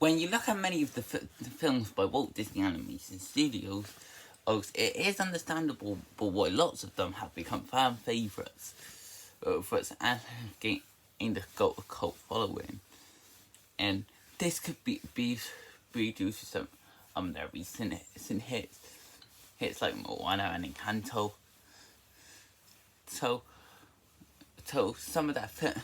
when you look at many of the films by Walt Disney Animation Studios, it is understandable, but why lots of them have become fan favourites for its and gained a cult following. And this could be due to some their recent hits like Moana and Encanto. So some of that films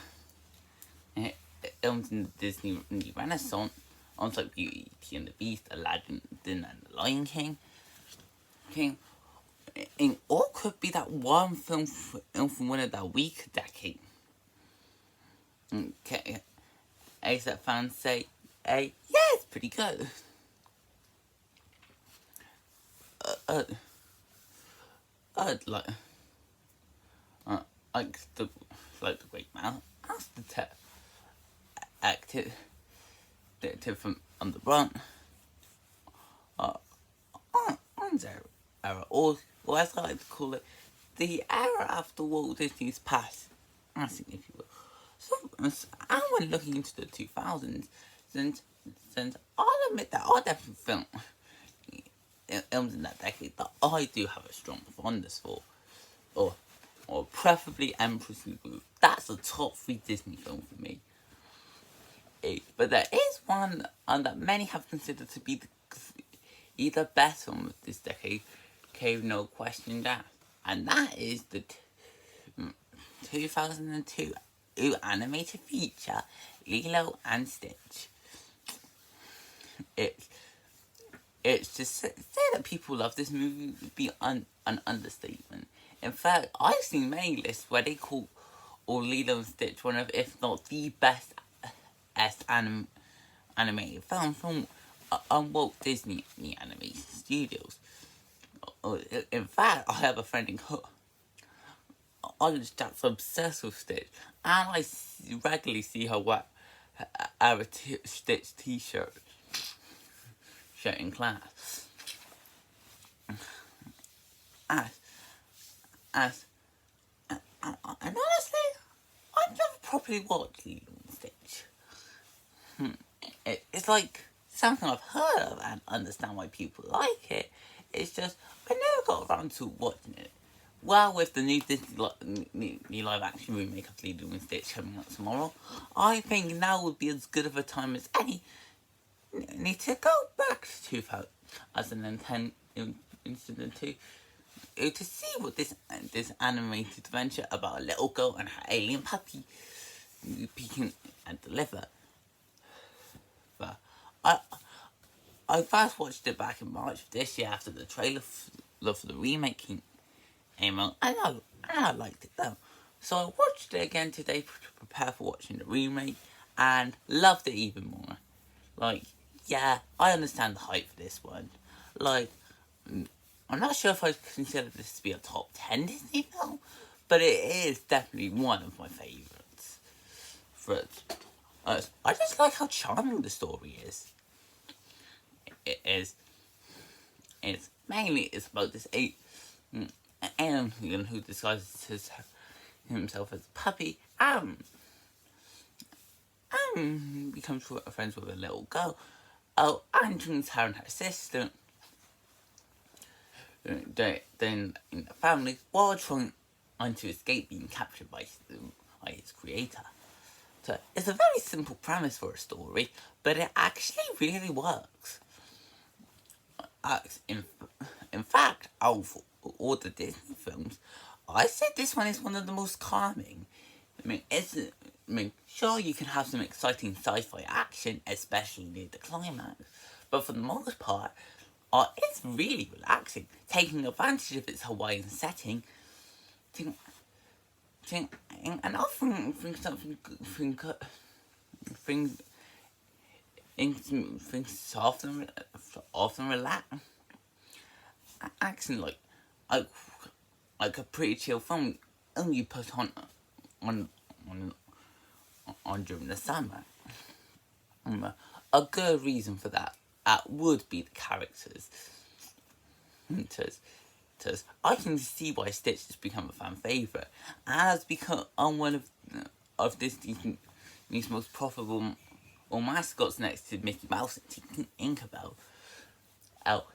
in the Disney Renaissance, like Beauty and the Beast, Aladdin, and the Lion King, or could be that one film from one of that weak decade. Okay, as that fans say, yeah, it's pretty good. Like the Great Mouse, the active from on the run, on their era, or as I like to call it, the era after Walt Disney's passed, I think, if you will. So, and when looking into the 2000s, since I'll admit that I definitely film films in that decade that I do have a strong fondness for, or preferably Emperor's New Groove. That's a top 3 Disney film for me. But there is one that many have considered to be the best film of this decade, no question that, and that is the 2002 animated feature Lilo and Stitch. It's to say that people love this movie would be an understatement. In fact, I've seen many lists where they call Lilo and Stitch one of, if not the best animated film from Walt Disney Animation Studios. In fact, I have a friend in college that's obsessed with Stitch, and I regularly see her wear a Stitch t-shirt in class. And honestly, I've never properly watched Lilo and Stitch. It's like something I've heard of and understand why people like it. It's just I never got around to watching it. Well, with the new Disney new live action remake of Lilo and Stitch coming out tomorrow, I think now would be as good of a time as any. Need to go back to 2010 to see what this animated adventure about a little girl and her alien puppy can deliver. But I first watched it back in March of this year after the trailer for the remake came out. And I liked it though. So I watched it again today to prepare for watching the remake and loved it even more. Like, yeah, I understand the hype for this one. Like, I'm not sure if I'd consider this to be a top 10 Disney film, but it is definitely one of my favourites. I just like how charming the story is. It's mainly about this alien who disguises himself as a puppy and becomes friends with a little girl. Oh, and turns her and her sister then in the family while trying to escape being captured by its creator. So it's a very simple premise for a story, but it actually really works. In fact, out of all the Disney films, I said this one is one of the most calming. Sure, you can have some exciting sci-fi action, especially near the climax, but for the most part, it's really relaxing, taking advantage of its Hawaiian setting, and offering things soft and relax, accent like a pretty chill film only put on during the summer. A good reason for that would be the characters. I can see why Stitch has become a fan favourite and has become one of Disney's most profitable or mascots next to Mickey Mouse and Tinkerbell.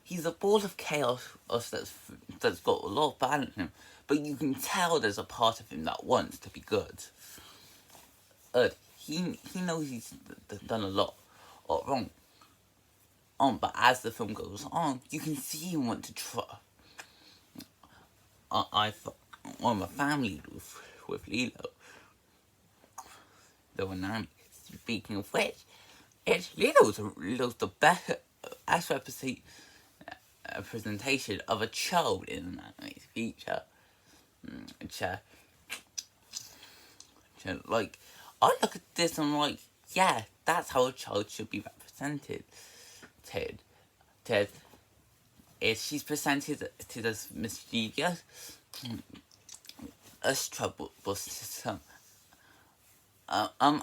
He's a ball of chaos that's got a lot of bad in him, but you can tell there's a part of him that wants to be good. He knows he's done a lot wrong. But as the film goes on, you can see him want to try. I form a family with Lilo, the Wanami. Speaking of which, Lilo's the best representation of a child in an animated feature. Like, I look at this and I'm like, yeah, that's how a child should be represented. She's presented to this mischievous, as troublesome, and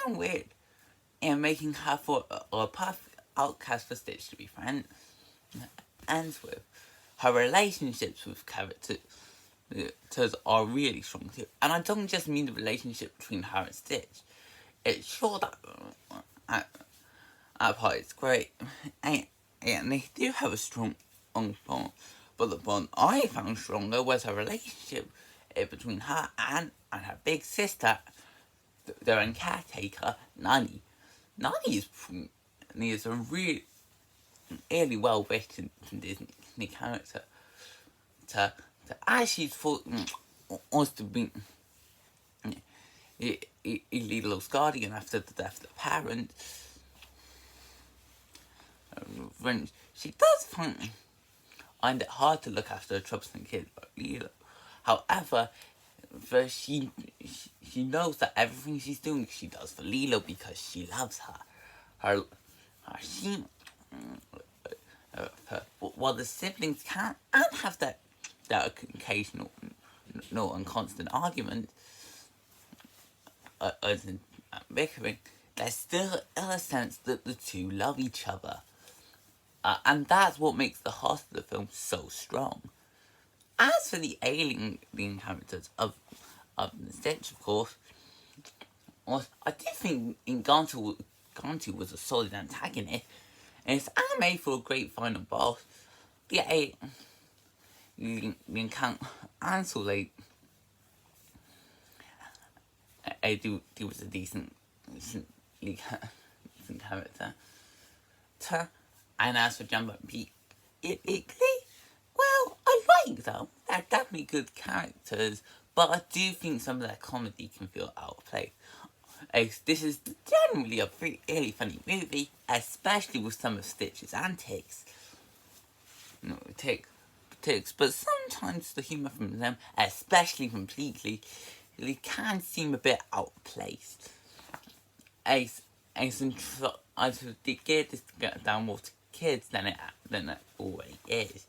weird, and making her for a perfect outcast for Stitch to be friends with. Her relationships with characters are really strong too, and I don't just mean the relationship between her and Stitch. It's sure that that part is great, and they do have a strong bond. But the bond I found stronger was her relationship between her and her big sister, their own caretaker, Nani. Nani is a really well written Disney character. As she's wants to be Lilo's guardian after the death of the parent. When she does find it hard to look after a troublesome kid like Lilo. However, she knows that everything she's doing, she does for Lilo because she loves her. While the siblings can and have that occasional and constant argument, as in bickering, there's still a sense that the two love each other. And that's what makes the heart of the film so strong. As for the alien characters of Stitch, of course, I do think Gantu was a solid antagonist, and it's anime for a great final boss. Yeah, you can isolate. I do was a decent character. And as for Jumbo and Pete, well, I like them. They're definitely good characters, but I do think some of their comedy can feel out of place. This is generally a really funny movie, especially with some of Stitch's antics. But sometimes the humour from them, especially from Pleatley, can seem a bit out of place. I did get this to get down more to kids than it always is.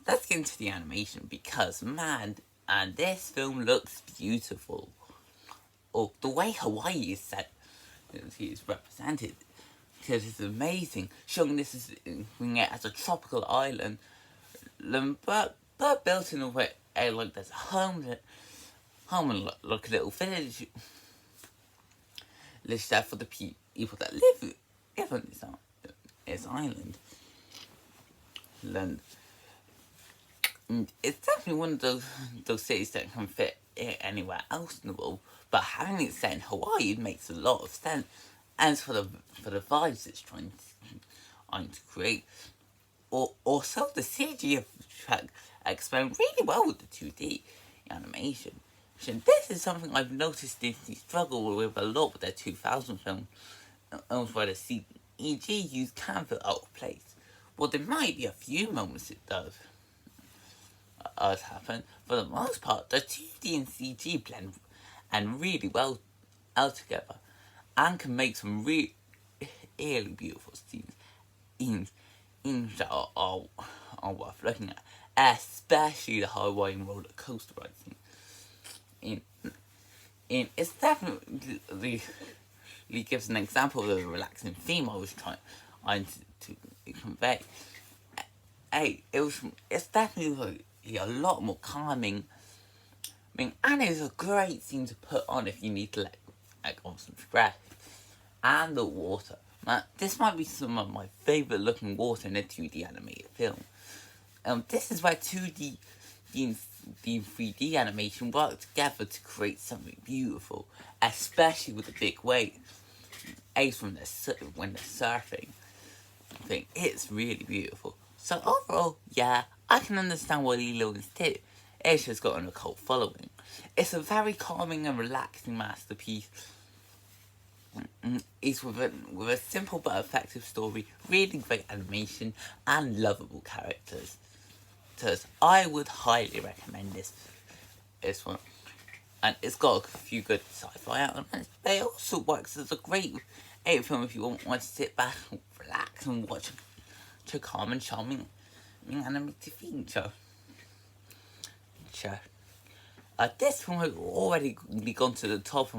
Let's get into the animation because man, and this film looks beautiful. Or the way Hawaii is set, is represented, because it's amazing. Showing this as a tropical island, but built in a way like there's a home and like a little village there for the people that live on this island. And it's definitely one of those cities that can fit anywhere else in the world, but having it set in Hawaii makes a lot of sense. As for the vibes it's trying to create, also the CG track experiment really well with the 2D animation. This is something I've noticed Disney struggle with a lot with their 2000 film, where the CG used can feel out of place. Well, there might be a few moments it does happen. For the most part, the 2D and CG blend and really well out together, and can make some really beautiful scenes that are worth looking at, especially the Hawaiian roller coaster ride scene. It's definitely gives an example of the relaxing theme I was trying to convey. It's definitely like a lot more calming. I mean, and it's a great thing to put on if you need to let off some stress. And the water. Man, this might be some of my favourite looking water in a 2D animated film. This is where 2D and 3D animation work together to create something beautiful, especially with the big waves. When they're surfing. I think it's really beautiful. So overall, yeah, I can understand why Lilo and Stitch has gotten a cult following. It's a very calming and relaxing masterpiece. It's with a simple but effective story, really great animation, and lovable characters. So I would highly recommend this one. And it's got a few good sci-fi elements, but it also works as a great film if you want to sit back, relax, and watch a calm and charming animated feature. This film has already gone to the top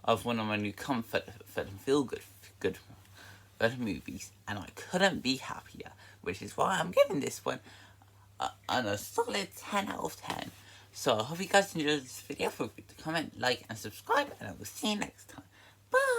of one of my new comfort and feel good movies, and I couldn't be happier, which is why I'm giving this one a solid 10 out of 10. So I hope you guys enjoyed this video. Feel free to comment, like, and subscribe, and I will see you next time. Bye!